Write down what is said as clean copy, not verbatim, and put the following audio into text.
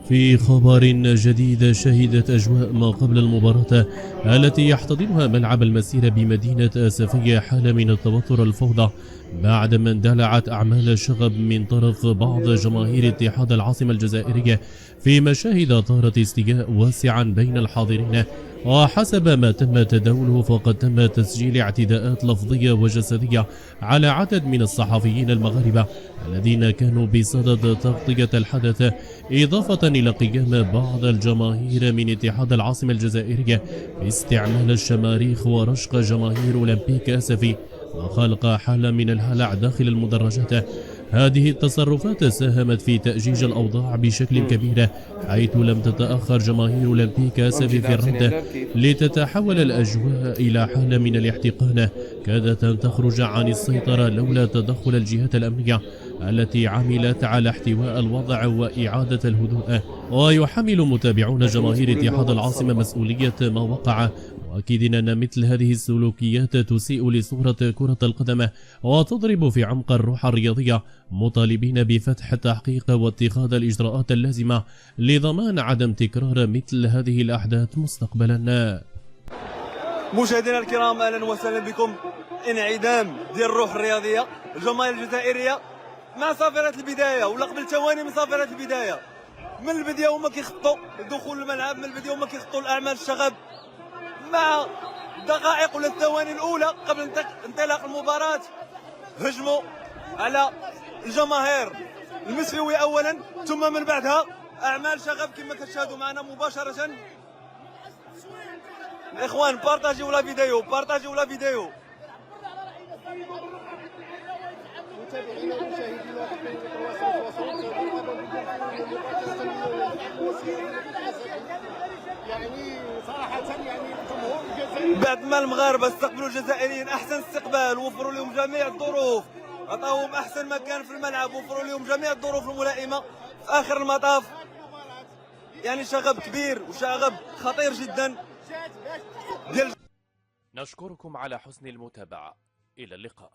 في خبر جديد، شهدت أجواء ما قبل المباراة التي يحتضنها ملعب المسيرة بمدينة آسفية حالة من التوتر الفوضى بعدما اندلعت أعمال الشغب من طرف بعض جماهير اتحاد العاصمة الجزائرية في مشاهد أثارت استياء واسعا بين الحاضرين. وحسب ما تم تداوله فقد تم تسجيل اعتداءات لفظية وجسدية على عدد من الصحفيين المغاربة الذين كانوا بصدد تغطية الحدث، إضافة إلى قيام بعض الجماهير من اتحاد العاصمة الجزائرية باستعمال الشماريخ ورشق جماهير أولمبيك آسفي وخلق حالة من الهلع داخل المدرجات. هذه التصرفات ساهمت في تأجيج الأوضاع بشكل كبير، حيث لم تتأخر جماهير أولمبيك آسفي في الرد لتتحول الأجواء إلى حالة من الاحتقان كادت أن تخرج عن السيطرة لولا تدخل الجهات الأمنية التي عملت على احتواء الوضع وإعادة الهدوء. ويحمل متابعون جماهير اتحاد العاصمة مسؤولية ما وقع، مؤكدين أن مثل هذه السلوكيات تسيء لصورة كرة القدم وتضرب في عمق الروح الرياضية، مطالبين بفتح التحقيق واتخاذ الإجراءات اللازمة لضمان عدم تكرار مثل هذه الأحداث مستقبلا. مشاهدينا الكرام، اهلا وسهلا بكم. انعدام ديال الروح الرياضيه، الجماهير الجزائريه مع صافره البدايه ولا قبل ثواني من صافره البدايه، من البدايه هما كيخطوا دخول الملعب، من البدايه هما كيخطوا الاعمال الشغب مع الدقائق ولا الثواني الاولى قبل انطلاق المباراه. هجموا على الجماهير المسلويه اولا، ثم من بعدها اعمال شغب كما كتشاهدوا معنا مباشره. اخوان بارطاجيو لا فيديو، بارطاجيو لا فيديو. متابعينا ومشاهدينا يعني صراحة يعني الجمهور الجزائري بعد ما المغاربة استقبلوا الجزائريين احسن استقبال، وفروا لهم جميع الظروف، عطاوهم احسن مكان في الملعب، وفروا لهم جميع الظروف الملائمة. في اخر المطاف يعني شغب كبير وشغب خطير جدا. نشكركم على حسن المتابعة، إلى اللقاء.